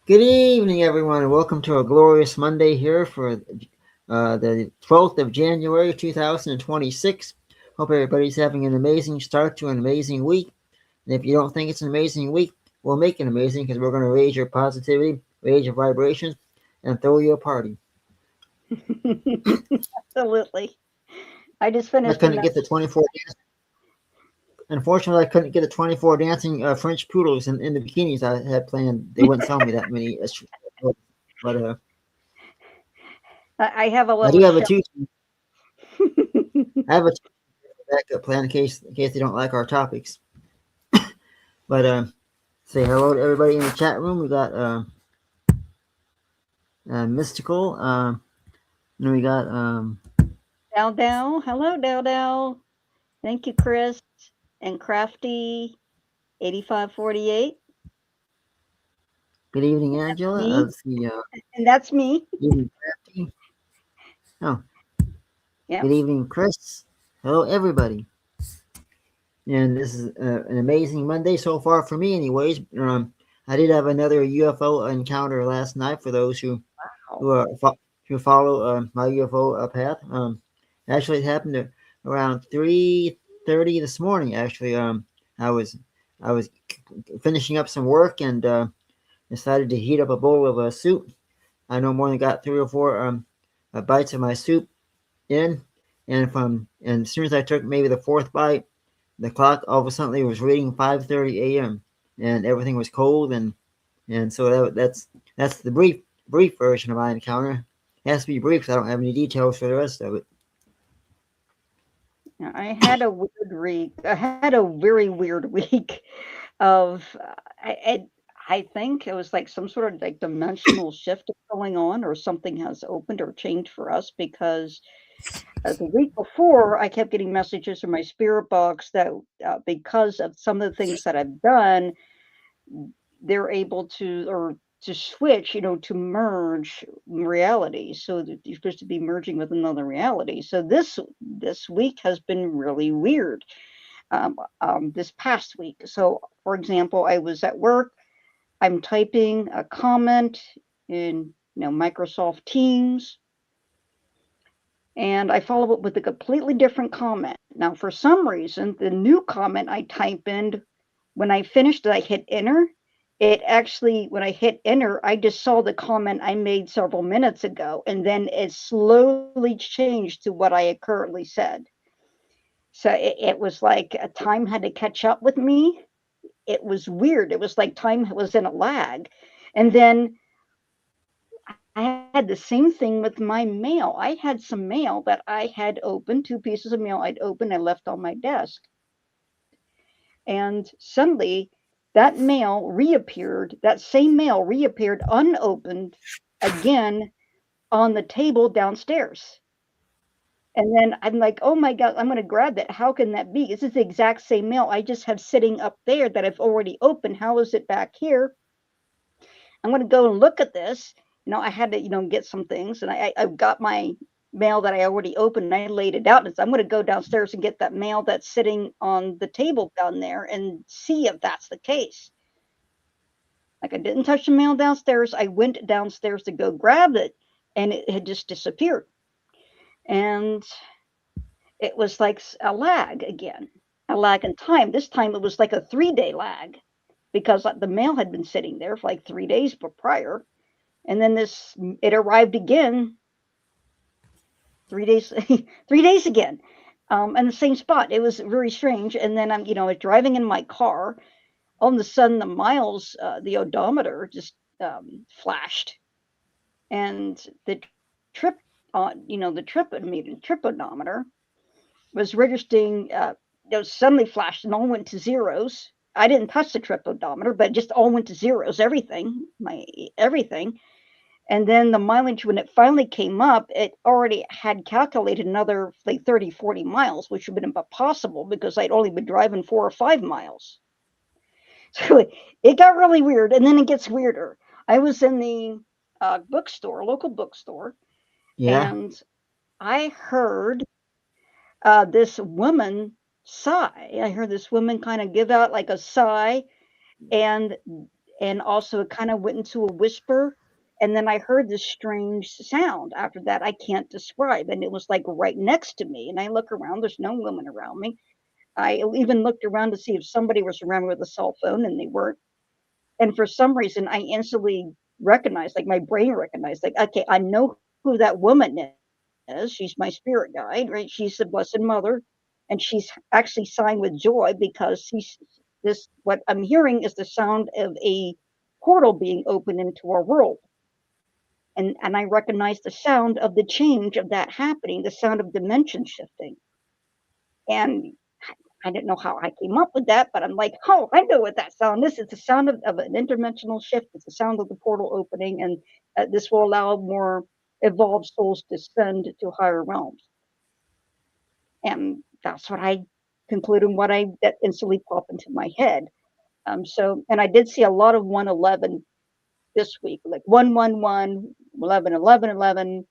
Good evening, everyone, and welcome to a glorious Monday here for the 12th of January, 2026. Hope everybody's having an amazing start to an amazing week. And if you don't think it's an amazing week, we'll make it amazing because we're going to raise your positivity, raise your vibrations, and throw you a party. Absolutely. I just I finished couldn't another. get the 24. Unfortunately, I couldn't get the 24 dancing French poodles in the bikinis I had planned. They wouldn't sell me that many. But I have a I little do have a show. tutu. I have a backup plan in case they don't like our topics. But say hello to everybody in the chat room. We got Mystical. And we got Dow Dow. Hello, Dow Dow. Thank you, Chris. And Crafty 8548. good evening, Angela. Me. Let's see. And that's me. Evening, Crafty. Oh, Yep. good evening, Chris. Hello, everybody. And this is an amazing Monday so far for me, anyways. I did have another UFO encounter last night. For those who Wow. are who follow my UFO path, actually it happened around 3:30 this morning. Actually, I was I was finishing up some work and decided to heat up a bowl of soup. I no more than got three or four bites of my soup in, and as soon as I took maybe the fourth bite, the clock all of a sudden was reading 5:30 a.m. and everything was cold and so that's the brief version of my encounter. It has to be brief because I don't have any details for the rest of it. I had a weird week. I had a very weird week of, I think it was like some sort of like dimensional shift going on, or something has opened or changed for us because the week before, I kept getting messages from my spirit box that because of some of the things that I've done, they're able to, or to switch, to merge realities. So that you're supposed to be merging with another reality. So this week has been really weird. This past week. So, for example, I was at work. I'm typing a comment in Microsoft Teams, and I follow up with a completely different comment. Now, for some reason, the new comment I type in, when I finished it, I hit enter. It actually, when I hit enter, I just saw the comment I made several minutes ago, and then it slowly changed to what I had currently said. So it was like time had to catch up with me. It was weird. It was like time was in a lag. And then I had the same thing with my mail. I had some mail that I had opened, two pieces of mail I'd opened and left on my desk. And suddenly that mail reappeared, that same mail reappeared unopened again on the table downstairs. And then I'm like, oh my God, I'm going to grab that. How can that be? This is the exact same mail I just have sitting up there that I've already opened. How is it back here? I'm going to go and look at this. I had to, get some things, and I got my mail that I already opened, and I laid it out. And so I'm going to go downstairs and get that mail that's sitting on the table down there and see if that's the case. Like, I didn't touch the mail downstairs. I went downstairs to go grab it, and it had just disappeared. And it was like a lag again, a lag in time. This time it was like a 3-day lag because the mail had been sitting there for like 3 days prior. And then it arrived again 3 days, 3 days again, in the same spot. It was very strange. And then I was driving in my car. All of a sudden, the miles, the odometer just flashed, and the trip on, the tripodometer was registering. Suddenly flashed and all went to zeros. I didn't touch the tripodometer, but it just all went to zeros. Everything. And then the mileage, when it finally came up, it already had calculated another like 30, 40 miles, which would have been impossible because I'd only been driving 4 or 5 miles. So it got really weird. And then it gets weirder. I was in the bookstore, local bookstore, Yeah. and I heard this woman sigh. I heard this woman kind of give out like a sigh, and and also it kind of went into a whisper. And then I heard this strange sound after that I can't describe. And it was like right next to me. And I look around, there's no woman around me. I even looked around to see if somebody was around with a cell phone, and they weren't. And for some reason, I instantly recognized, like my brain recognized, like, okay, I know who that woman is. She's my spirit guide, right? She's the Blessed Mother. And she's actually sighing with joy because what I'm hearing is the sound of a portal being opened into our world. And I recognize the sound of the change of that happening, the sound of dimension shifting. And I didn't know how I came up with that, but I'm like, oh, I know what that sound is. It's the sound of an interdimensional shift. It's the sound of the portal opening, and this will allow more evolved souls to ascend to higher realms. And that's what I concluded. What I that instantly popped into my head. And I did see a lot of 111 this week, like 111, 11, 11, 11,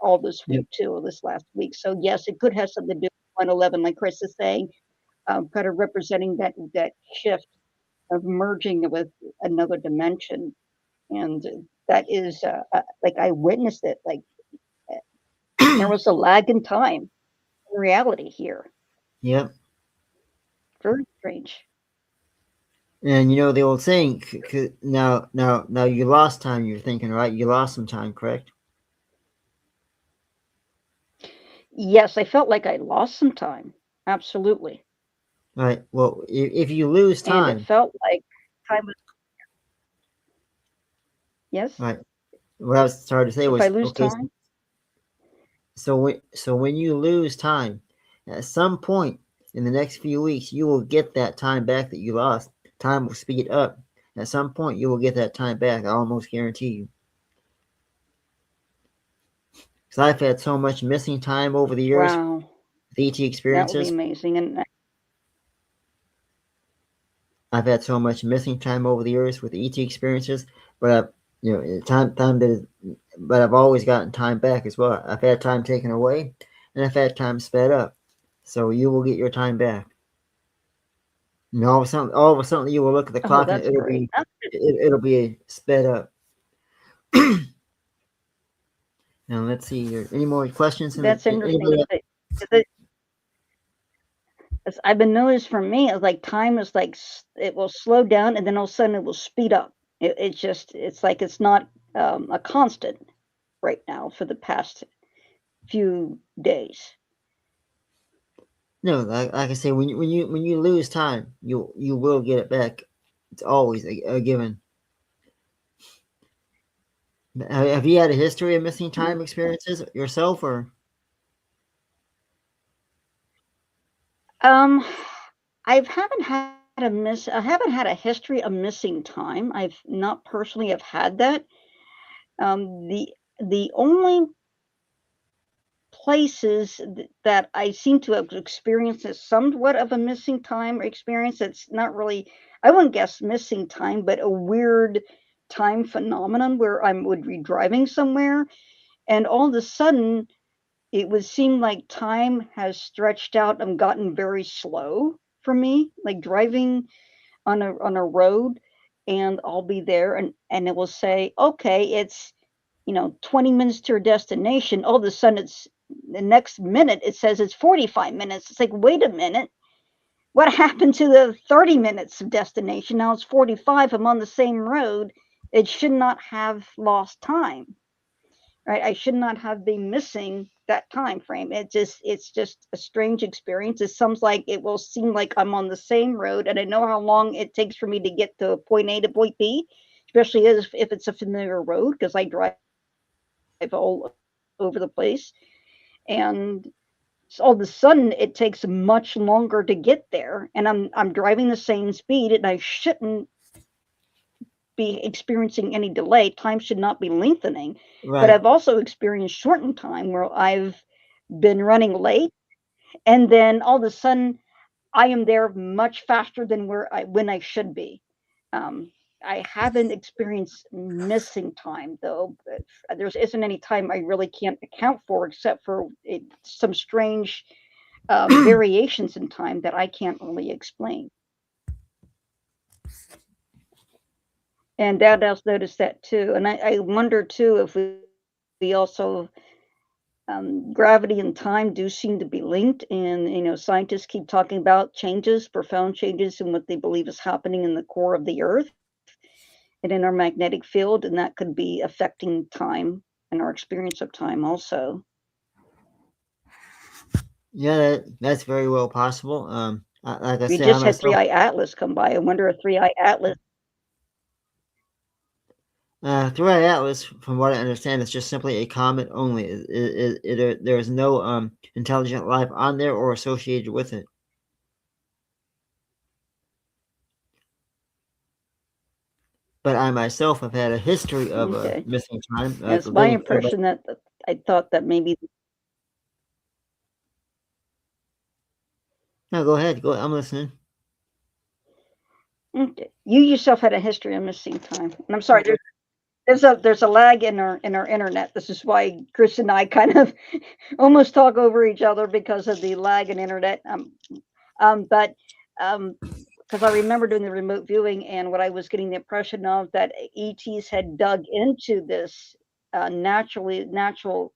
all this Yep. week too, this last week. So yes, it could have something to do with 111, like Chris is saying, kind of representing that shift of merging with another dimension. And that is like I witnessed it. Like there was a lag in time in reality here. Yep. Very strange. And you know the old saying. Now, you lost time. You're thinking, right? You lost some time, correct? Yes, I felt like I lost some time. Absolutely. Right. Well, if you lose And it time, felt like time was, yes, right? What I was trying to say if I was, lose okay. time. So when you lose time, at some point in the next few weeks, you will get that time back that you lost. Time will speed up. At some point, you will get that time back. I almost guarantee you. Because I've had so much missing time over the years Wow, with ET that would be experiences. amazing. And I've had so much missing time over the years with ET experiences, but time that is, but I've always gotten time back as well. I've had time taken away, and I've had time sped up. So you will get your time back. And all of a sudden, you will look at the oh, clock and that's great. it'll be sped up. Now let's see here. Any more questions? That's interesting. Anybody? As I've been noticed for me, it's like time is like it will slow down and then all of a sudden it will speed up. It's like it's not a constant right now for the past few days. No, like I say, when you lose time, you will get it back. It's always a given. Have you had a history of missing Hmm. time experiences yourself, or Um, I haven't had a history of missing time. I've not personally have had that. The only places that I seem to have experienced as somewhat of a missing time experience. It's not really, I wouldn't guess missing time, but a weird time phenomenon where I would be driving somewhere and all of a sudden it would seem like time has stretched out and gotten very slow for me, like driving on a road and I'll be there and it will say, okay, it's 20 minutes to your destination. All of a sudden, it's the next minute, it says it's 45 minutes. It's like, wait a minute. What happened to the 30 minutes of destination? Now it's 45. I'm on the same road. It should not have lost time, right? I should not have been missing that time frame. It's just a strange experience. It sounds like it will seem like I'm on the same road and I know how long it takes for me to get to point A to point B, especially if it's a familiar road because I drive all over the place. And so all of a sudden it takes much longer to get there and I'm driving the same speed and I shouldn't be experiencing any delay. Time should not be lengthening. But right? I've also experienced shortened time where I've been running late and then all of a sudden I am there much faster than when I should be. Um, I haven't experienced missing time though. But there isn't any time I really can't account for except for some strange variations in time that I can't really explain. And Dad else noticed that too. And I wonder too if we also gravity and time do seem to be linked, and scientists keep talking about changes, profound changes in what they believe is happening in the core of the Earth and in our magnetic field, and that could be affecting time and our experience of time also. Yeah, that's very well possible. Like I We said, I just had myself, 3-eye atlas come by. I wonder if 3-eye atlas. throughout Atlas, from what I understand, it's just simply a comet only. There is no intelligent life on there or associated with it. But I myself have had a history of Okay, missing time, it's my getting pulled back. impression that I thought that maybe. No, go ahead. Go. I'm listening. Okay. You yourself had a history of missing time, and I'm sorry. There's a lag in our internet. This is why Chris and I kind of almost talk over each other because of the lag in internet. But because I remember doing the remote viewing, and what I was getting the impression of that ETs had dug into this natural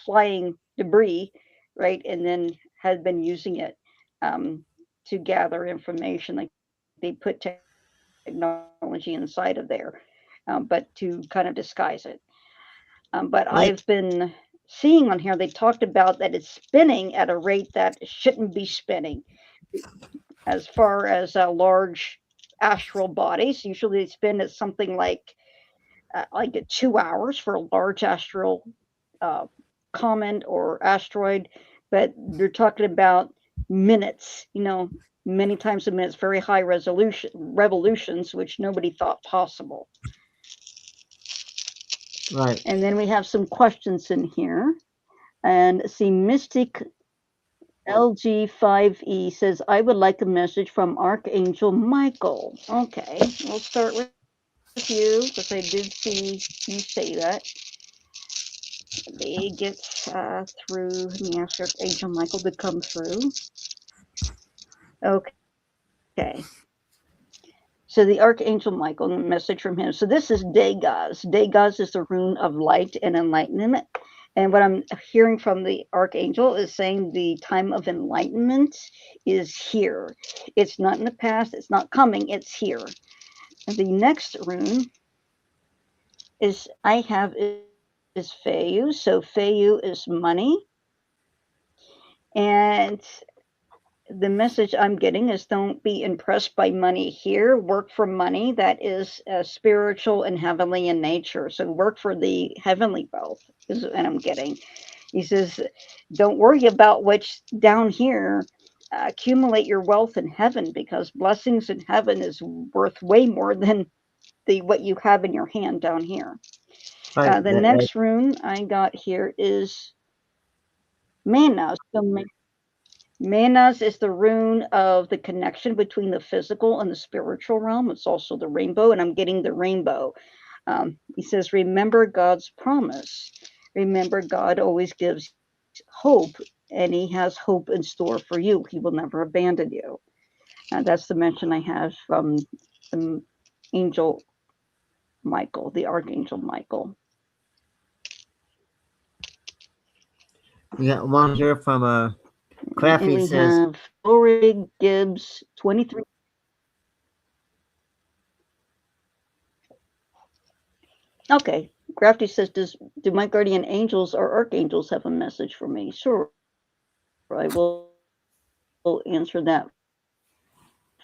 flying debris, right, and then had been using it um, to gather information. Like they put technology inside of there, but to kind of disguise it. But I've Like, been seeing on here, they talked about that it's spinning at a rate that shouldn't be spinning as far as large astral bodies. Usually they spin at something like at 2 hours for a large astral uh, comet or asteroid, but they're talking about minutes, many times a minute, very high resolution revolutions, which nobody thought possible. right. And then we have some questions in here. And see, Mystic LG5E says, I would like a message from Archangel Michael. Okay, we'll start with you because I did see you say that. Let me get through. Let me ask Archangel Michael to come through. Okay. So the Archangel Michael message from him. So this is Dagaz. Dagaz is the rune of light and enlightenment. And what I'm hearing from the Archangel is saying the time of enlightenment is here. It's not in the past, it's not coming, it's here. And the next rune is I have is Feiyu. So Feiyu is money. And the message I'm getting is don't be impressed by money here. Work for money that is spiritual and heavenly in nature. So work for the heavenly wealth is what I'm getting. He says, don't worry about what's down here. Accumulate your wealth in heaven because blessings in heaven is worth way more than the what you have in your hand down here. Right. The next rune I got here is Mana. So Manas is the rune of the connection between the physical and the spiritual realm. It's also the rainbow, and I'm getting the rainbow. He says, remember God's promise. Remember, God always gives hope, and He has hope in store for you. He will never abandon you. That's the mention I have from the angel Michael, the archangel Michael. We got one here from And Crafty we says, have Lori Gibbs, 23. Okay. Crafty says, do my guardian angels or archangels have a message for me? Sure, I will answer that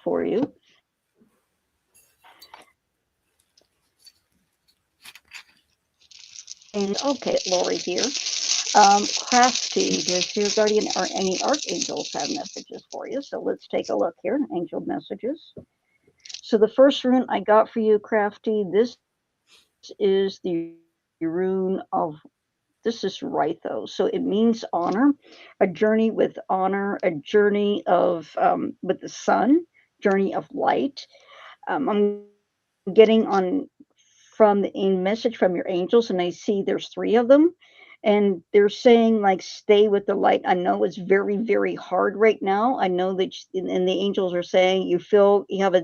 for you. And okay, Lori here. Crafty, does your guardian or any archangels have messages for you? So let's take a look here. Angel messages. So the first rune I got for you, Crafty, this is the rune of this is right though. So it means honor, a journey with honor, a journey of with the sun, journey of light. I'm getting on from the message from your angels, and I see there's three of them, and they're saying like stay with the light. I know it's very hard right now. I know that, and the angels are saying you feel you have a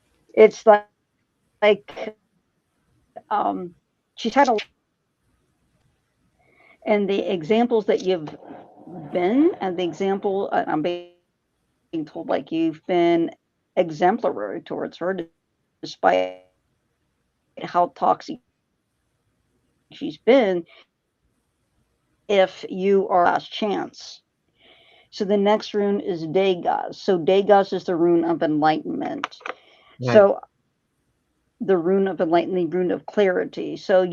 It's like she's had a and the examples that you've been and the example I'm being told like you've been exemplary towards her despite how toxic she's been. If you are last chance. So the next rune is Degas. So Degas is the rune of enlightenment. So the rune of enlightenment, the rune of Right. clarity. So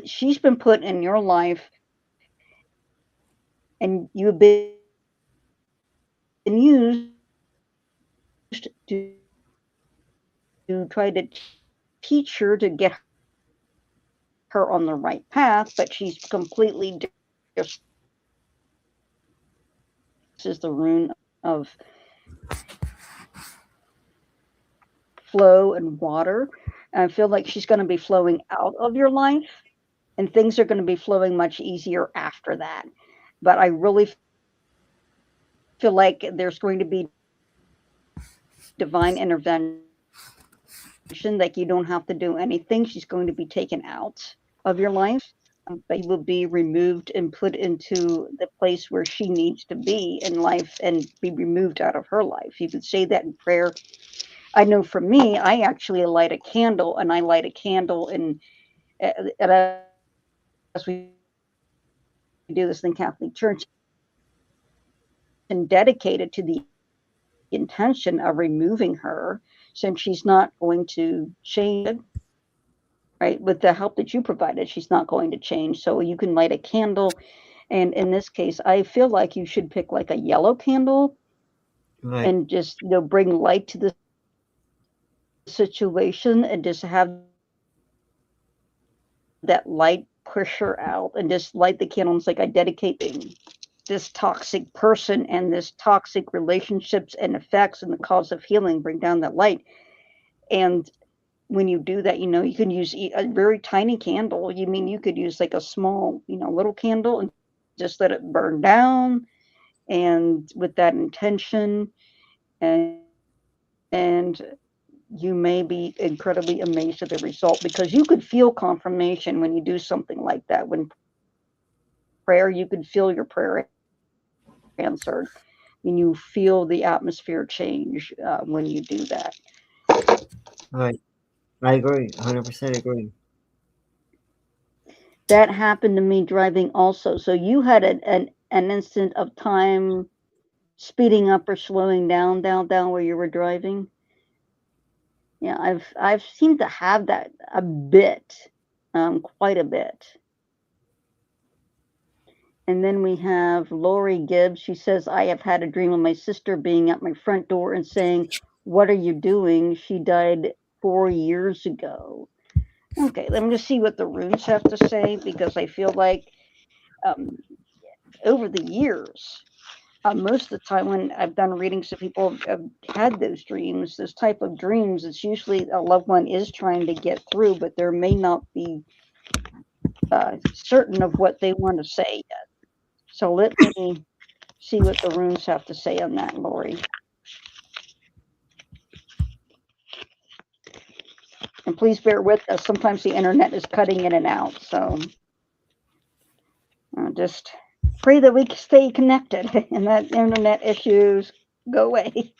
she's been put in your life and you've been used to try to teach her to get her on the right path, but she's completely different. This is the rune of flow and water. And I feel like she's going to be flowing out of your life and things are going to be flowing much easier after that. But I really feel like there's going to be divine intervention, like you don't have to do anything. She's going to be taken out of your life, but she will be removed and put into the place where she needs to be in life and be removed out of her life. You could say that in prayer. I know for me, I actually light a candle, and I light a candle and as we do this in Catholic Church, and dedicate it to the intention of removing her, since she's not going to change. It's been tested, right? With the help that you provided, she's not going to change. So you can light a candle, and in this case, I feel like you should pick like a yellow candle Right. and just bring light to the situation and just have that light push her out and just light the candle and it's like I dedicate this toxic person and this toxic relationships and effects and the cause of healing, bring down that light. And when you do that, you can use a very tiny candle. You mean you could use like a small, little candle and just let it burn down, and with that intention, and you may be incredibly amazed at the result because you could feel confirmation when you do something like that. When prayer, you could feel your prayer answered, and you feel the atmosphere change when you do that. Right. I agree. 100% agree. That happened to me driving also. So you had an instant of time speeding up or slowing down where you were driving. Yeah, I've seemed to have that a bit, quite a bit. And then we have Lori Gibbs. She says, I have had a dream of my sister being at my front door and saying, "What are you doing?" She died 4 years ago. Okay, let me just see what the runes have to say because I feel like um, over the years, most of the time when I've done readings of people have had those dreams, this type of dreams, it's usually a loved one is trying to get through, but there may not be certain of what they want to say yet. So let me see what the runes have to say on that, Lori. And please bear with us. Sometimes the internet is cutting in and out. So just pray that we stay connected and that internet issues go away.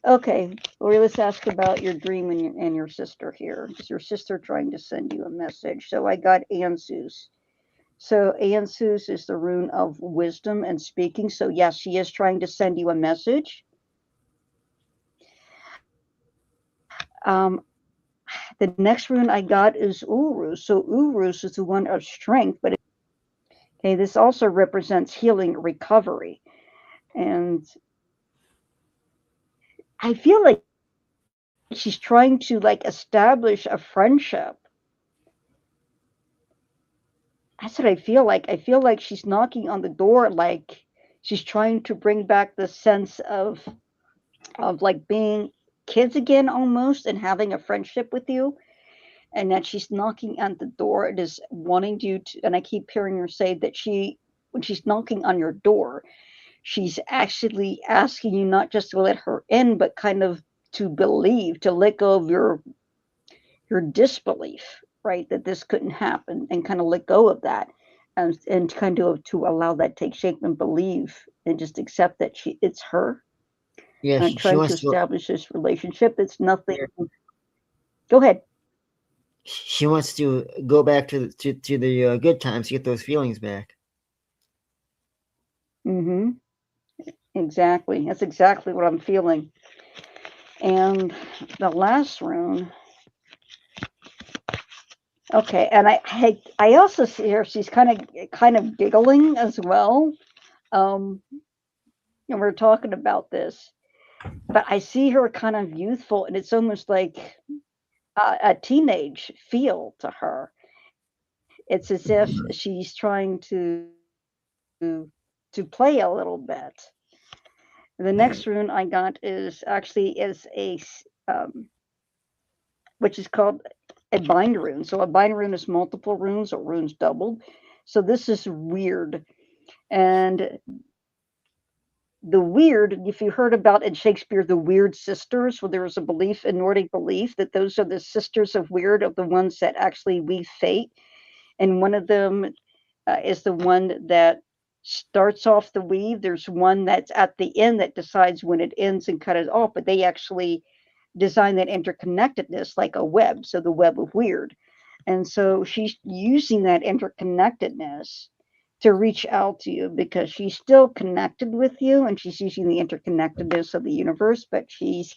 Okay, Lori, let's ask about your dream and your sister here. Is your sister trying to send you a message? So I got Ansus. So Ansus is the rune of wisdom and speaking. So yes, she is trying to send you a message. The next rune I got is Urus. So Urus is the one of strength, but okay, this also represents healing, recovery, and I feel like she's trying to like establish a friendship. That's what I feel like. I feel like she's knocking on the door, like she's trying to bring back the sense of like being kids again almost and having a friendship with you. And that she's knocking at the door and is wanting you to, and I keep hearing her say that when she's knocking on your door, she's actually asking you not just to let her in, but kind of to believe, to let go of your disbelief, right, that this couldn't happen, and kind of let go of that, and kind of to allow that take shape and believe and just accept that it's her, Yeah, she trying to wants to. establish this relationship. It's nothing. Yeah, Go ahead. she wants to go back to the good times to get those feelings back. Mm-hmm. Exactly. That's exactly what I'm feeling. And the last rune. Okay, and I also see her. She's kind of giggling as well. Um, and we're talking about this, but I see her kind of youthful, and it's almost like a teenage feel to her. It's as if she's trying to play a little bit. The next rune I got is which is called a bind rune. So a bind rune is multiple runes or runes doubled. So this is weird. And the weird, if you heard about in Shakespeare, the weird sisters, where there was a belief in Nordic belief that those are the sisters of weird, of the ones that actually weave fate. And one of them is the one that starts off the weave. There's one that's at the end that decides when it ends and cut it off, but they actually design that interconnectedness like a web, so the web of weird. And so she's using that interconnectedness to reach out to you because she's still connected with you and she's using the interconnectedness of the universe, but she's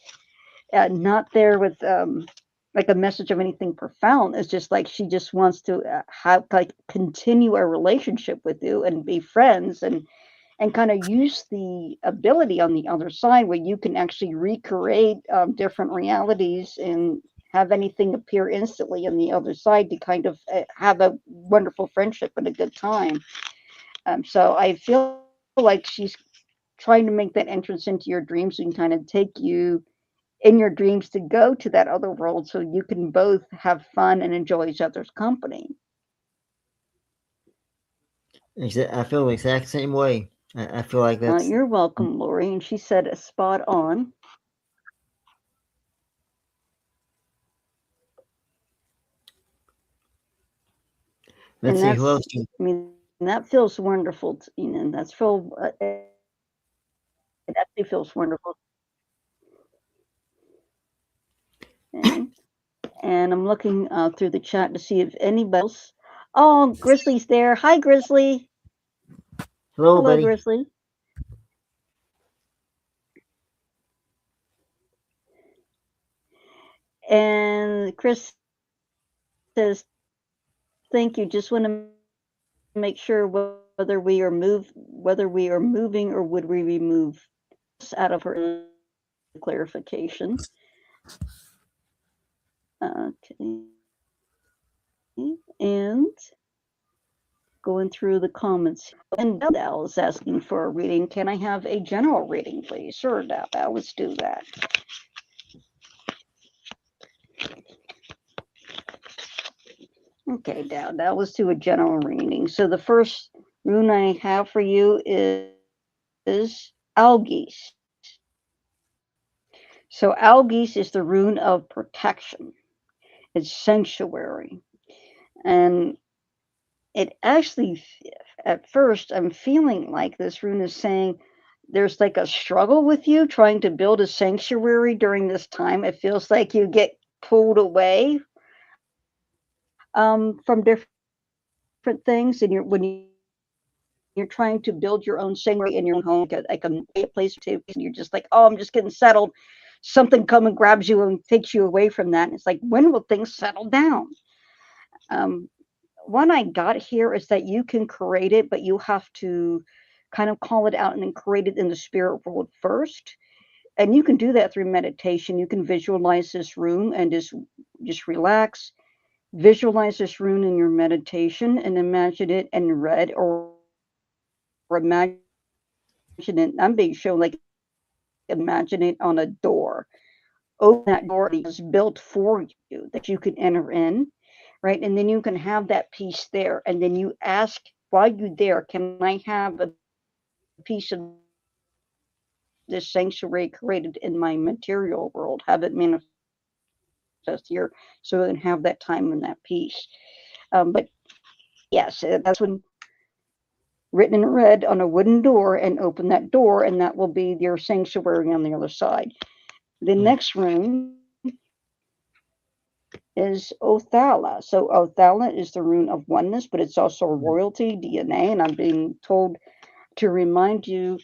not there with like a message of anything profound. It's just like she just wants to have like continue a relationship with you and be friends and kind of use the ability on the other side where you can actually recreate different realities and have anything appear instantly on the other side to kind of have a wonderful friendship and a good time. So I feel like she's trying to make that entrance into your dreams and kind of take you in your dreams to go to that other world so you can both have fun and enjoy each other's company. I feel the exact same way. I feel like that's. You're welcome, Lori. And she said, spot on. Let's And see who that's, else. Do, I mean, that feels wonderful. That's it actually feels wonderful. Okay. And I'm looking through the chat to see if anybody else. Oh, Grizzly's there. Hi, Grizzly. hello, Hello, buddy. Grizzly. And Chris says, "Thank you. Just want to make sure whether we are moving or would we remove us out of her clarification." Okay, and going through the comments. And Dal is asking for a reading. Can I have a general reading, please? Sure, Dal. Let's do that. Okay, Dal. Let's do a general reading. So the first rune I have for you is Algies. So Algies is the rune of protection. It's sanctuary. And it actually, at first, I'm feeling like this rune is saying there's like a struggle with you trying to build a sanctuary during this time. It feels like you get pulled away from different things, and when you're trying to build your own sanctuary in your own home, like a place to, and you're just like, oh, I'm just getting settled. Something come and grabs you and takes you away from that. And it's like, when will things settle down? Um, One I got here is that you can create it, but you have to kind of call it out and then create it in the spirit world first. And you can do that through meditation. You can visualize this rune and just relax. Visualize this rune in your meditation and imagine it in red, or imagine it. I'm being shown like imagine it on a door. Open that door, and that door is built for you that you can enter in, right? And then you can have that piece there. And then you ask while you're there, can I have a piece of this rune in my home? this sanctuary created in my material world, have it manifest here so I can have that time and that peace. But yes, that's when written in red on a wooden door and open that door, and that will be your sanctuary on the other side. The next rune is Othala. So Othala is the rune of oneness, but it's also royalty, DNA, and I'm being told to remind you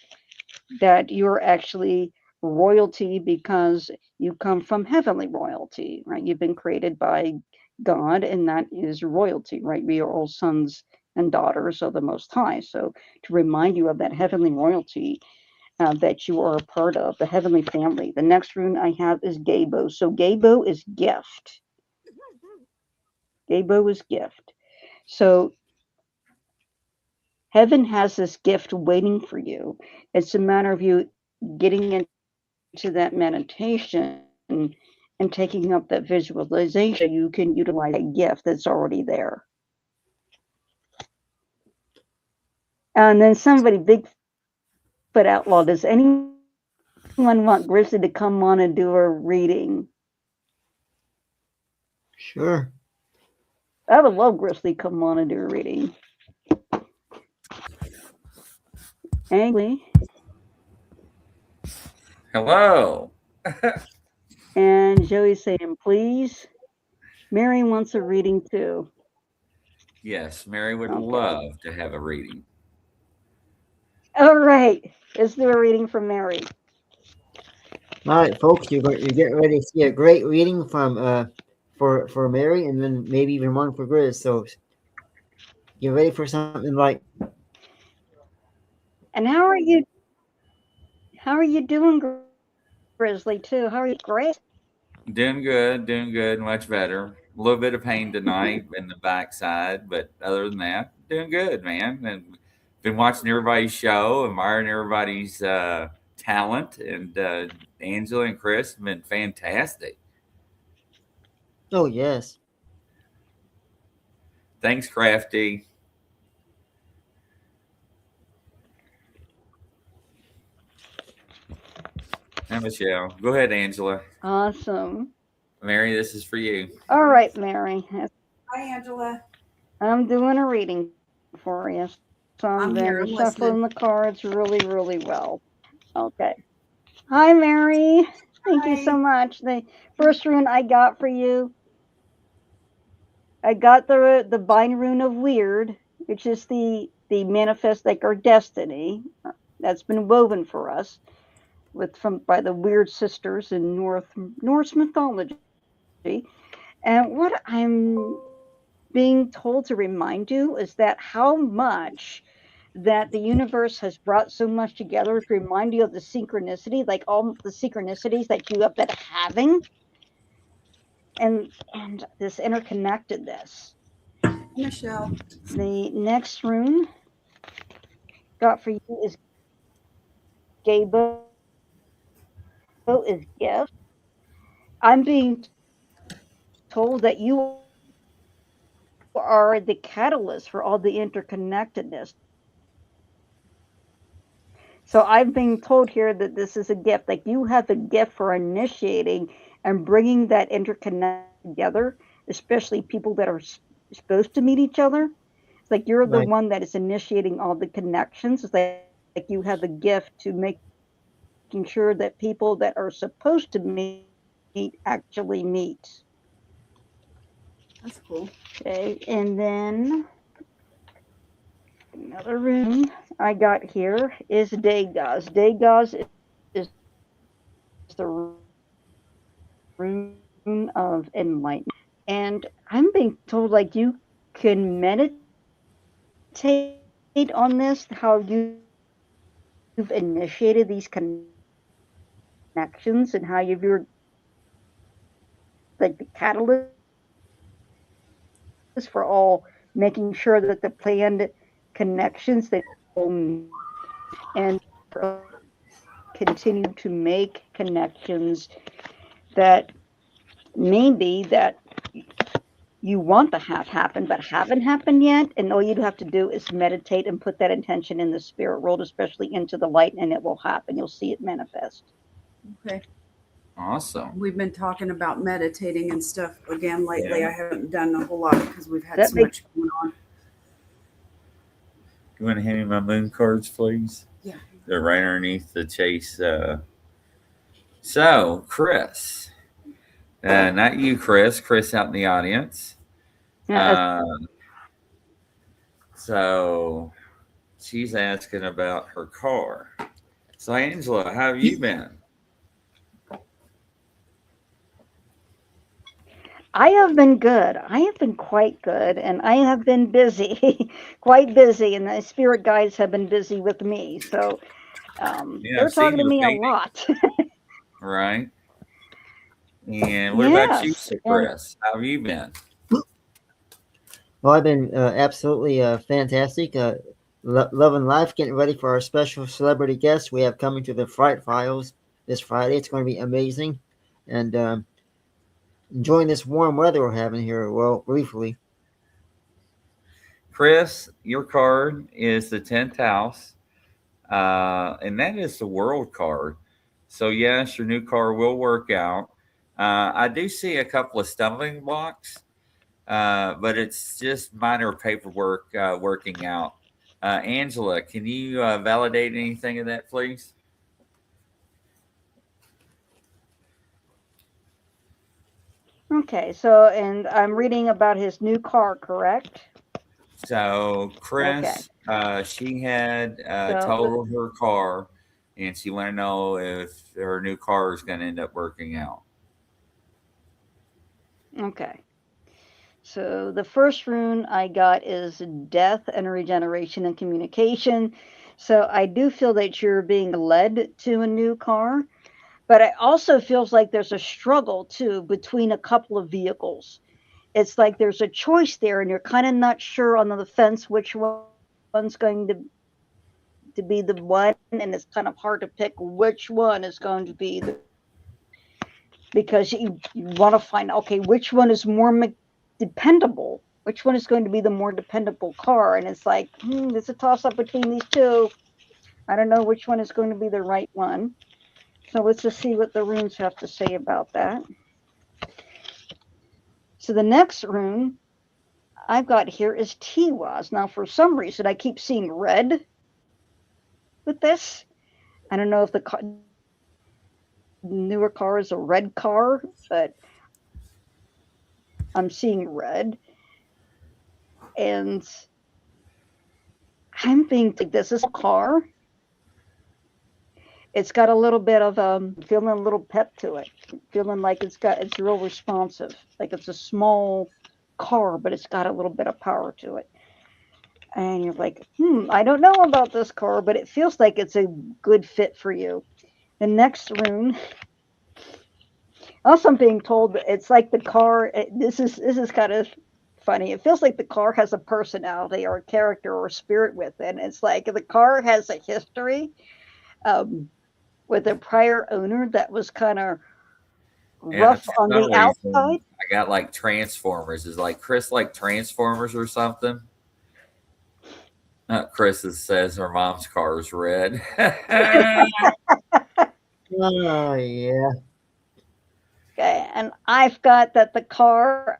that you're actually royalty because you come from heavenly royalty, right? You've been created by God, and that is royalty, right? We are all sons and daughters of the Most High. So to remind you of that heavenly royalty that you are a part of, the heavenly family. The next rune I have is Gabo. So Gabo is gift. Gabo is gift. So heaven has this gift waiting for you. It's a matter of you getting into that meditation and taking up that visualization so you can utilize that gift that's already there. And then somebody, Bigfoot Outlaw, does anyone want Grizzly to come on and do a reading? Sure. I would love Grizzly to come on and do a reading. And Hello. and Joey's saying, please. Mary wants a reading too. Yes, Mary would Okay. love to have a reading. All right. Let's do a reading from Mary. All right, folks, you're getting ready to see a great reading from for Mary, and then maybe even one for Grizz. So get ready for something like And how are you doing, Grizzly, too? How are you? Great. Doing good, much better. A little bit of pain tonight in the backside, but other than that, doing good, man. And been watching everybody's show, admiring everybody's talent, and Angela and Chris have been fantastic. oh yes, Thanks, Crafty. And Michelle. Go ahead, Angela. Awesome. Mary, this is for you. All right, Mary. Hi, Angela. I'm doing a reading for you. So I've been I'm here. shuffling I'm the listening. cards really well. Okay. Hi, Mary. Thank you so Hi. much. The first rune I got for you, I got the bind rune of weird, which is the manifest like our destiny that's been woven for us with from by the weird sisters in Norse mythology. And what I'm being told to remind you is that how much that the universe has brought so much together to remind you of the synchronicity, like all the synchronicities that you have been having, and this interconnectedness. Michelle. The next rune got for you is Gabo is gift. I'm being told that you are the catalyst for all the interconnectedness. So I'm being told here that this is a gift. Like you have a gift for initiating and bringing that interconnection together, especially people that are supposed to meet each other. It's like you're the right, one that is initiating all the connections. It's like you have a gift to making sure that people that are supposed to meet actually meet. That's cool. Okay, and then another rune I got here is Dagaz. Dagaz is the rune of enlightenment. And I'm being told like you can meditate on this, how you've initiated these connections and how you're like the catalyst for all making sure that the planned connections that all meet and continue to make connections that maybe that you want to have happen, but haven't happened yet. And all you'd have to do is meditate and put that intention in the spirit world, especially into the light, and it will happen. You'll see it manifest. Okay. Awesome. We've been talking about meditating and stuff again lately. Yeah. I haven't done a whole lot because we've had That so makes much going on. You want to hand me my moon cards, please? Yeah. They're right underneath the chase. So, Chris, not you, Chris. Chris out in the audience. uh, So she's asking about her car. So, Angela, how have you been? I have been good. I have been quite good, and I have been busy, quite busy, and the spirit guides have been busy with me. So Yeah, they're I've seen talking to your me a painting, lot. right? And what about you, Yes, Sir and Chris? How have you been? Well, I've been absolutely fantastic. Loving life, getting ready for our special celebrity guest we have coming to the Fright Files this Friday. It's going to be amazing. And enjoying this warm weather we're having here, well, briefly. Chris, your card is the 10th house, and that is the world card. So, yes, your new car will work out. I do see a couple of stumbling blocks, but it's just minor paperwork working out. Angela, can you validate anything of that, please? okay. So, and I'm reading about his new car, correct? So, Okay. Chris, she had So, totaled her car, and she wanted to know if her new car is going to end up working out. okay. So the first rune I got is death and regeneration and communication. So I do feel that you're being led to a new car, but it also feels like there's a struggle too between a couple of vehicles. It's like there's a choice there, and you're kind of not sure on the fence which one's going to be the one, and it's kind of hard to pick which one is going to be the because you want to find okay which one is more dependable, which one is going to be the more dependable car, and it's like there's a toss up between these two. I don't know which one is going to be the right one. So let's just see what the runes have to say about that. So the next rune I've got here is Tiwaz. Now for some reason I keep seeing red with this. I don't know if the newer car is a red car, but I'm seeing red. And I'm being told this is a car. It's got a little bit of feeling a little pep to it, feeling like it's real responsive, like it's a small car, but it's got a little bit of power to it. And you're like, I don't know about this car, but it feels like it's a good fit for you. The next rune, also I'm being told that it's like the car. This is kind of funny. It feels like the car has a personality or a character or a spirit with it. And it's like the car has a history. Um, with a prior owner that was kind of And rough for on some the reason, outside. I got like Transformers. Is like Chris like Transformers or something? Chris says her mom's car is red. Oh, yeah. Okay, and I've got that the car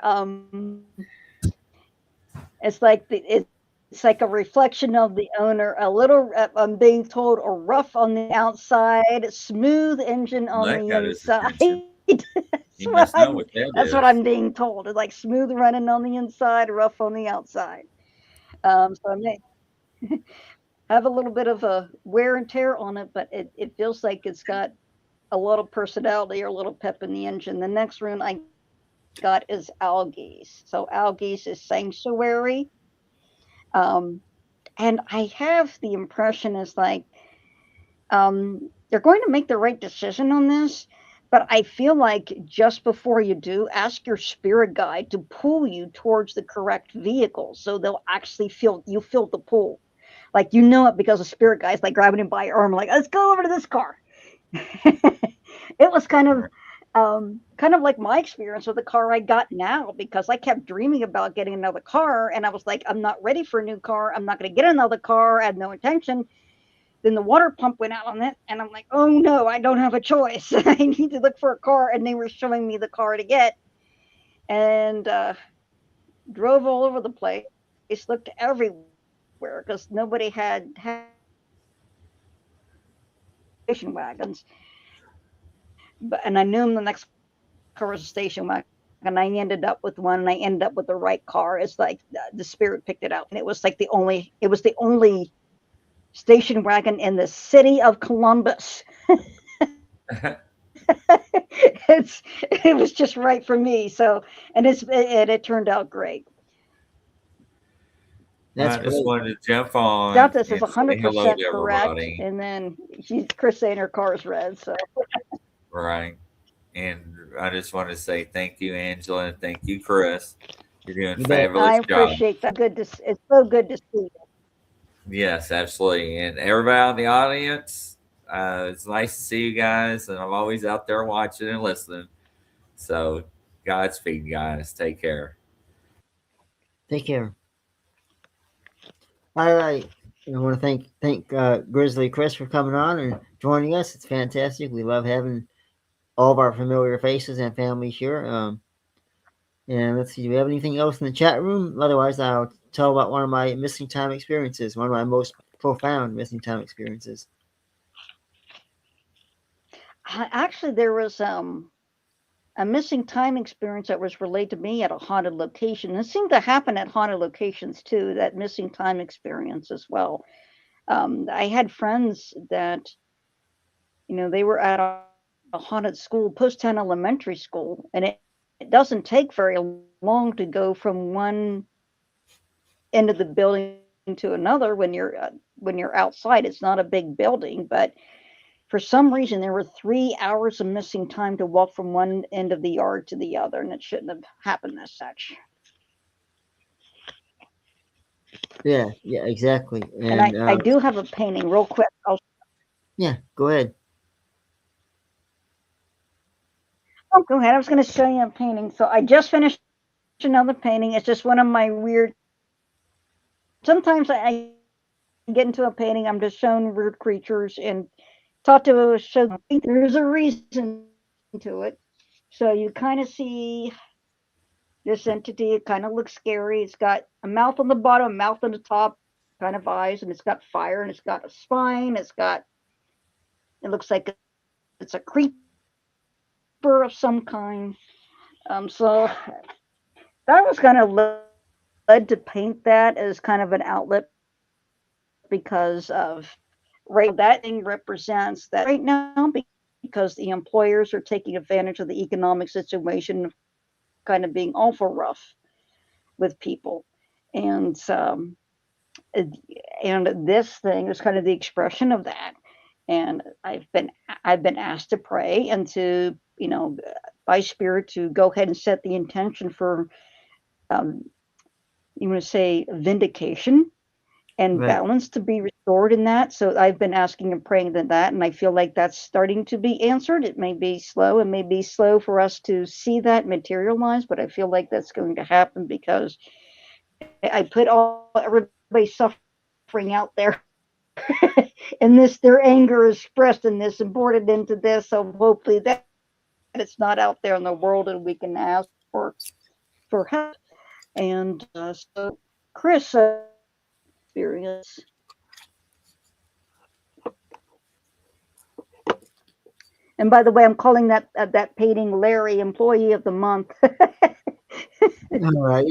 it's like it's like a reflection of the owner, a little I'm being told a rough on the outside, smooth engine Well, on that the got his inside. attention. that's You what must know I'm what that that's what is. I'm being told. It's like smooth running on the inside, rough on the outside. So I may have a little bit of a wear and tear on it, but it feels like it's got a little personality or a little pep in the engine. The next rune I got is algae. So algae is sanctuary. Um, and I have the impression is like you're going to make the right decision on this. But I feel like just before you do, ask your spirit guide to pull you towards the correct vehicle, so they'll actually feel the pull, like you know it because the spirit guide's like grabbing him by your arm, like let's go over to this car. It was kind of Right. Kind of like my experience with the car I got now, because I kept dreaming about getting another car, and I was like, I'm not ready for a new car. I'm not going to get another car. I had no intention. Then the water pump went out on it, and I'm like, oh no, I don't have a choice. I need to look for a car, and they were showing me the car to get, and drove all over the place, looked everywhere because nobody had station wagons. But and I knew the next car was a station wagon. I ended up with one, and I ended up with the right car. It's like the spirit picked it out for me, and it was the only station wagon in the city of Columbus. It was just right for me. So, and it turned out great. That's I just great. wanted to jump Doubt on this is and say hello 100% to correct. everybody. And then Chris saying her car is red. So Right. And I just want to say thank you, Angela, and thank you, Chris. You're doing a You bet. I fabulous job. appreciate that. It's so good to see you. Yes, absolutely. And everybody in the audience, it's nice to see you guys. And I'm always out there watching and listening. So, Godspeed, guys. Take care. Take care. All right. I want to thank Grizzly Chris for coming on and joining us. It's fantastic. We love having all of our familiar faces and families here. And let's see, do we have anything else in the chat room? Otherwise, I'll tell about one of my missing time experiences, one of my most profound missing time experiences. Actually, there was a missing time experience that was relayed to me at a haunted location. It seemed to happen at haunted locations too. That missing time experience as well. I had friends that they were at a haunted school, post 10 elementary school, and it doesn't take very long to go from one end of the building to another when you're outside. It's not a big building, but for some reason there were 3 hours of missing time to walk from one end of the yard to the other, and it shouldn't have happened as such. Yeah, exactly. And And I do have a painting real quick. yeah, go ahead. Oh, go ahead. I was going to show you a painting. So I just finished another painting. It's just one of my weird. Sometimes I get into a painting, I'm just showing weird creatures and thought to show. There's a reason to it. So you kind of see this entity. It kind of looks scary. It's got a mouth on the bottom, a mouth on the top, kind of eyes, and it's got fire, and it's got a spine. It looks like it's a creeper of some kind. So I was kind of led to paint that as kind of an outlet because of right now that thing represents that right now because the employers are taking advantage of the economic situation, kind of being awful rough with people, and and this thing is kind of the expression of that. And I've been asked to pray and to by spirit to go ahead and set the intention for um, you want to say vindication and Right. balance to be restored in that. So I've been asking and praying that, and I feel like that's starting to be answered. It may be slow, it may be slow for us to see that materialize, but I feel like that's going to happen because I put all everybody's suffering out there. And their anger is expressed in this and boarded into this. So hopefully that it's not out there in the world and we can ask for help. And so, Chris, experience. And by the way, I'm calling that painting Larry, Employee of the Month. All right.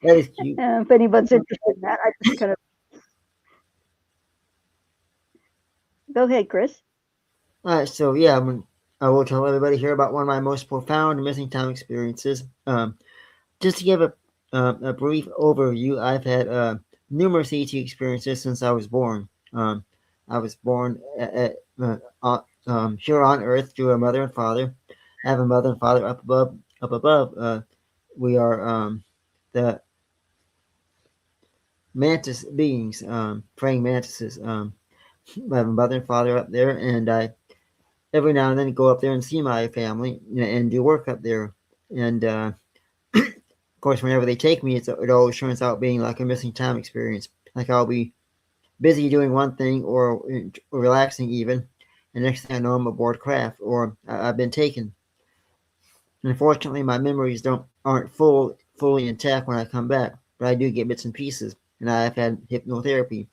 That is cute. If anyone's interested in that, I just kind of go ahead, Chris. All right. So yeah, I will tell everybody here about one of my most profound missing time experiences. Just to give a brief overview, I've had numerous ET experiences since I was born. I was born here on Earth through a mother and father. I have a mother and father up above. Up above, we are the mantis beings, praying mantises. I have a mother and father up there, and I every now and then go up there and see my family and do work up there. And of course, whenever they take me, it always turns out being like a missing time experience. Like I'll be busy doing one thing or relaxing even, and next thing I know, I'm aboard craft or I've been taken. Unfortunately, my memories aren't fully intact when I come back, but I do get bits and pieces, and I've had hypnotherapy.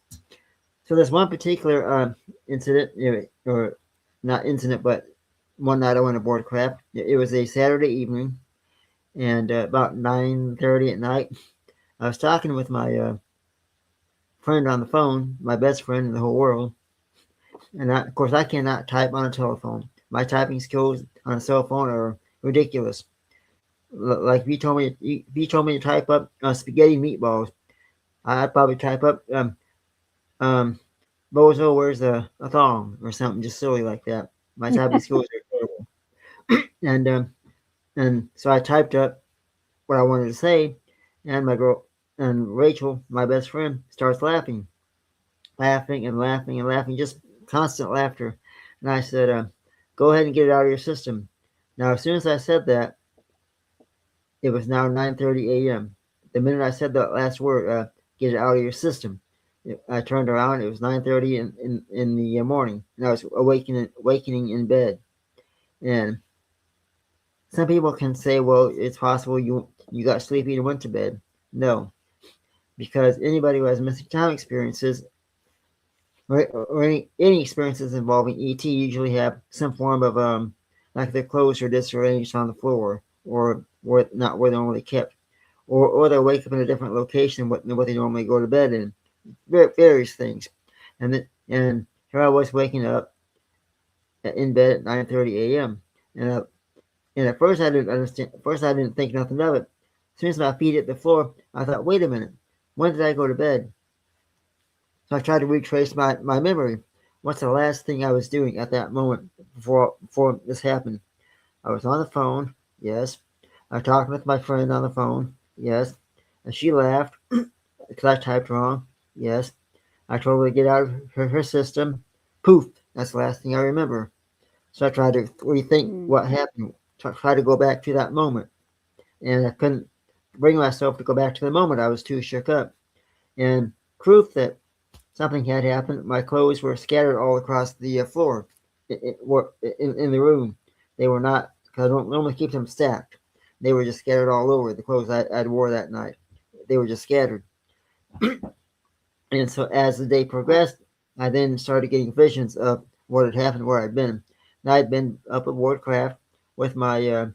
So there's one particular incident, or not incident, but one night I went aboard craft. It was a Saturday evening, and about 9:30 at night, I was talking with my friend on the phone, my best friend in the whole world, and of course I cannot type on a telephone. My typing skills on a cell phone are ridiculous. Like if you told me to type up spaghetti meatballs, I'd probably type up um Bozo wears a thong or something just silly like that. My typing skills are terrible. And so I typed up what I wanted to say, and my girl and Rachel, my best friend, starts laughing, laughing and laughing and laughing, just constant laughter. And I said, "Go ahead and get it out of your system." Now, as soon as I said that, it was now 9:30 a.m. The minute I said that last word, "Get it out of your system," I turned around. It was 9:30 in the morning, and I was awakening in bed. And some people can say, "Well, it's possible you got sleepy and went to bed." No, because anybody who has missing time experiences or any experiences involving ET usually have some form of like their clothes are disarranged on the floor or not where they're normally kept, or they wake up in a different location than what they normally go to bed in. Various things, and here I was waking up in bed at 9:30 a.m. and and at first I didn't understand. At first I didn't think nothing of it. As soon as my feet hit the floor, I thought, wait a minute, when did I go to bed? So I tried to retrace my memory. What's the last thing I was doing at that moment before this happened? I was on the phone, yes. I talked with my friend on the phone, yes. And she laughed because I typed wrong, yes. I told her to get out of her system. Poof, that's the last thing I remember. So I tried to rethink what happened, try to go back to that moment. And I couldn't bring myself to go back to the moment. I was too shook up. And proof that something had happened, my clothes were scattered all across the floor in the room. They were not, because I don't normally keep them stacked. They were just scattered all over the clothes I'd wore that night. They were just scattered. And so as the day progressed, I then started getting visions of what had happened, where I'd been. And I'd been up at Wardcraft with my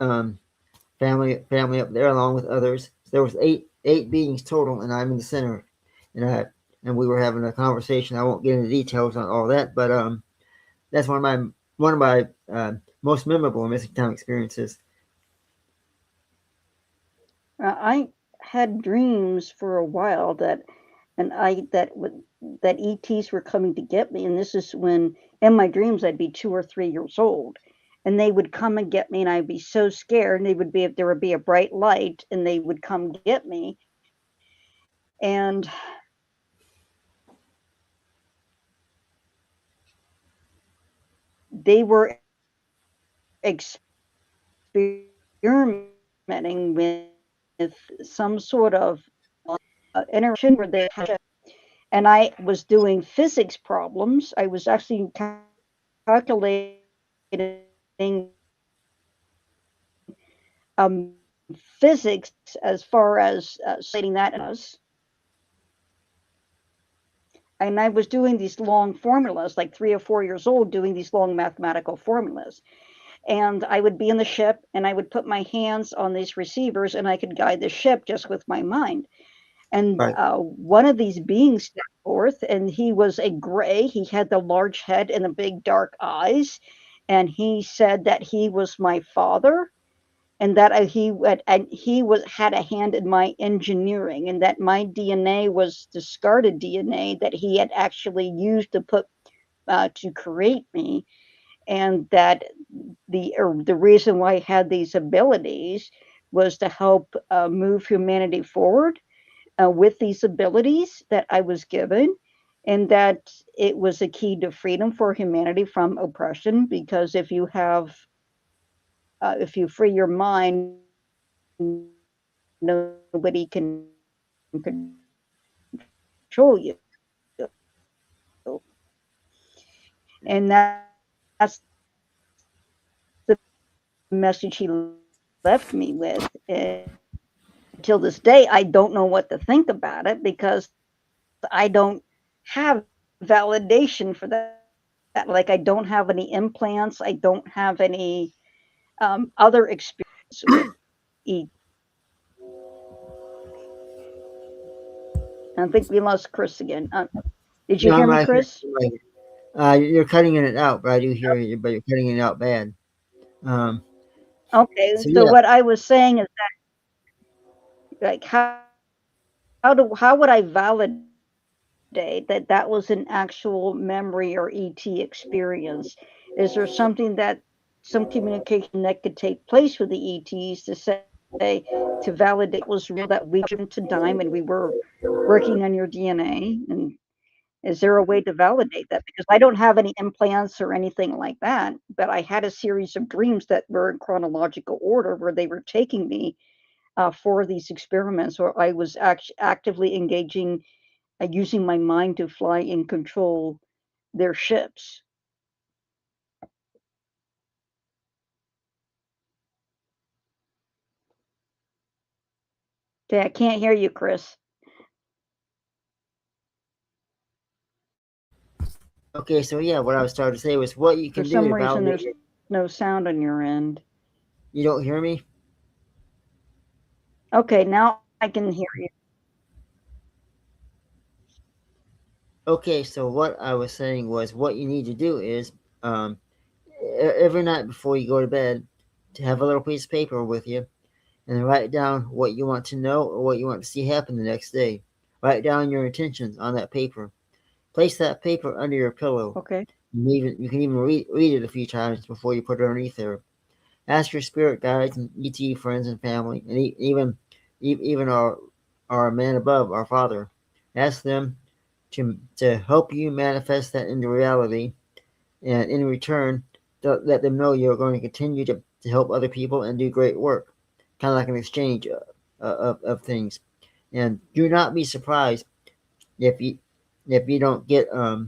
um, family up there, along with others. So there was eight beings total, and I'm in the center. And we were having a conversation. I won't get into details on all that, but that's one of my most memorable missing time experiences. I had dreams for a while that ETs were coming to get me, and this is when in my dreams I'd be 2 or 3 years old, and they would come and get me, and I'd be so scared. And there would be a bright light, and they would come get me, and they were experimenting with some sort of interaction where they had, and I was doing physics problems. I was actually calculating physics as far as stating that as. And I was doing these long formulas, like 3 or 4 years old, doing these long mathematical formulas. And I would be in the ship, and I would put my hands on these receivers, and I could guide the ship just with my mind. And Right. one of these beings stepped forth, and he was a gray. He had the large head and the big dark eyes, and he said that he was my father, and that he had a hand in my engineering, and that my DNA was discarded DNA that he had actually used to create me, and that the reason why I had these abilities was to help move humanity forward with these abilities that I was given. and that it was a key to freedom for humanity from oppression. Because if you free your mind, nobody can control you. And that's the message he left me with. And till this day, I don't know what to think about it because I don't have validation for that. Like, I don't have any implants. I don't have any other experience with E. I think we lost Chris again. Did you No, hear I'm me, right here. Chris? I'm right here. You're cutting in and out, but I do hear you. But you're cutting in and out bad. Um, Okay, so so yeah, what I was saying is that, like, how would I validate that that was an actual memory or ET experience? Is there something that some communication that could take place with the ETs to say to validate was real, that we turned to dime and we were working on your DNA? And is there a way to validate that? Because I don't have any implants or anything like that, but I had a series of dreams that were in chronological order where they were taking me for these experiments, or I was actively engaging, using my mind to fly and control their ships. Okay, I can't hear you, Chris. okay, so yeah, what I was starting to say was what you For can do some to reason, validate there's your. no sound on your end. You don't hear me? Okay, now I can hear you. Okay, so what I was saying was what you need to do is um, every night before you go to bed to have a little piece of paper with you and write down what you want to know or what you want to see happen the next day. Write down your intentions on that paper. Place that paper under your pillow. Okay. You can even read it a few times before you put it underneath there. Ask your spirit guides and ET friends and family, and even our man above, our Father. Ask them to help you manifest that into reality, and in return, let them know you're going to continue to help other people and do great work, kind of like an exchange of things. And do not be surprised if you don't get a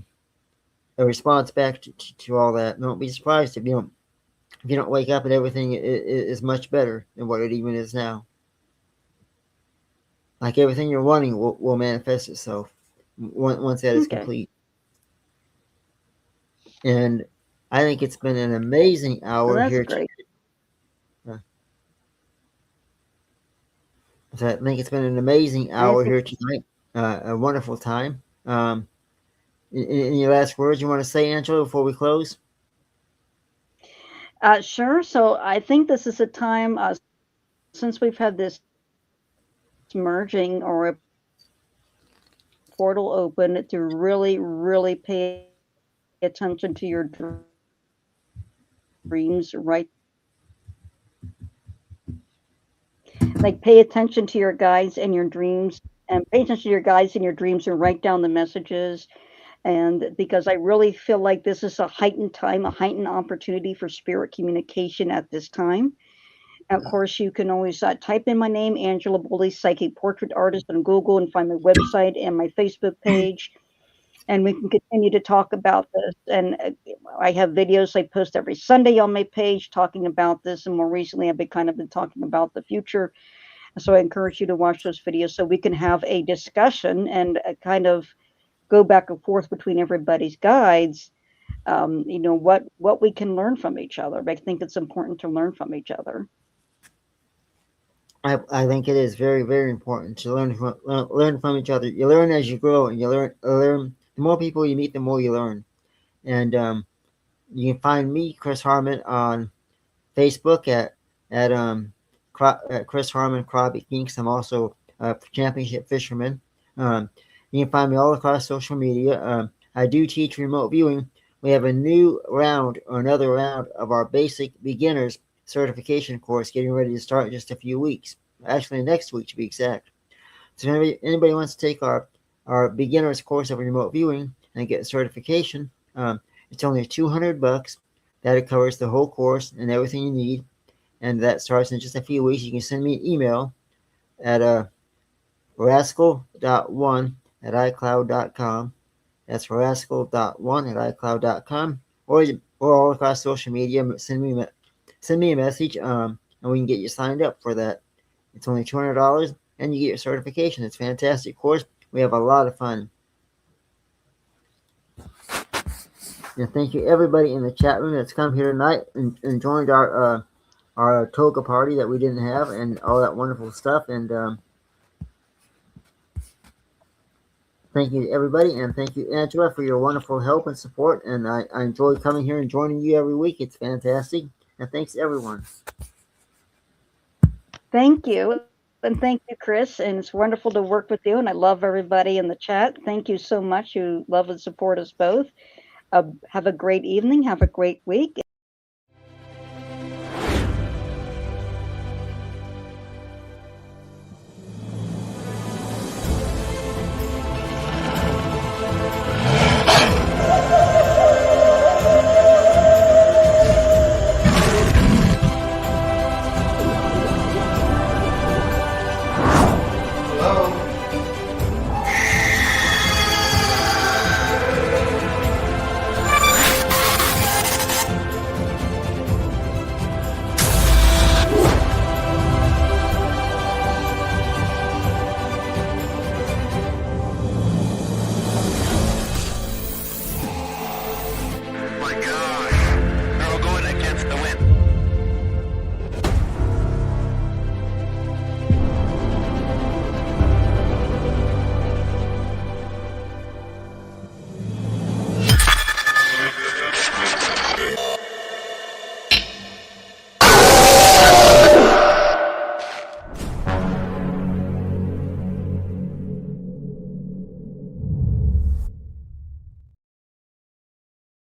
response back to all that. Don't be surprised if you don't wake up and everything is much better than what it even is now. Like everything you're wanting will manifest itself once that is Okay. complete. And I think it's been an amazing Well, hour that's here. great. Uh, I think it's been an amazing I hour think here tonight. A wonderful time. Any last words you want to say, Angela, before we close? sure. So I think this is a time, since we've had this merging or a portal open, to really, really pay attention to your dreams, right? Like, pay attention to your guides and your dreams, and pay attention to your guides and your dreams, and write down the messages. And because I really feel like this is a heightened time, a heightened opportunity for spirit communication at this time. Of course, you can always type in my name, Angela Boley, Psychic Portrait Artist, on Google, and find my website and my Facebook page. And we can continue to talk about this. And I have videos I post every Sunday on my page talking about this. And more recently, I've been talking about the future. So I encourage you to watch those videos so we can have a discussion and kind of go back and forth between everybody's guides. What we can learn from each other. I think it's important to learn from each other. I think it is very, very important to learn from each other. You learn as you grow, and you learn. The more people you meet, the more you learn. And you can find me, Chris Harmon, on Facebook at Chris Harmon Crappie Kinks. I'm also a championship fisherman. Um, you can find me all across social media. I do teach remote viewing. We have a new round or another round of our basic beginners certification course getting ready to start in just a few weeks. Actually, next week to be exact. So if anybody wants to take our our beginner's course of remote viewing and get certification. It's only $200. That covers the whole course and everything you need. And that starts in just a few weeks. You can send me an email at rascal.1@icloud.com. That's rascal.1@icloud.com. Or all across social media, send me a message, and we can get you signed up for that. It's only $200, and you get your certification. It's a fantastic course. We have a lot of fun. And thank you everybody in the chat room that's come here tonight and joined our toga party that we didn't have and all that wonderful stuff. And thank you to everybody, and thank you, Angela, for your wonderful help and support. And I enjoy coming here and joining you every week. It's fantastic. And thanks, everyone. Thank you. And thank you, Chris. And it's wonderful to work with you. And I love everybody in the chat. Thank you so much. You love and support us both. Have a great evening. Have a great week.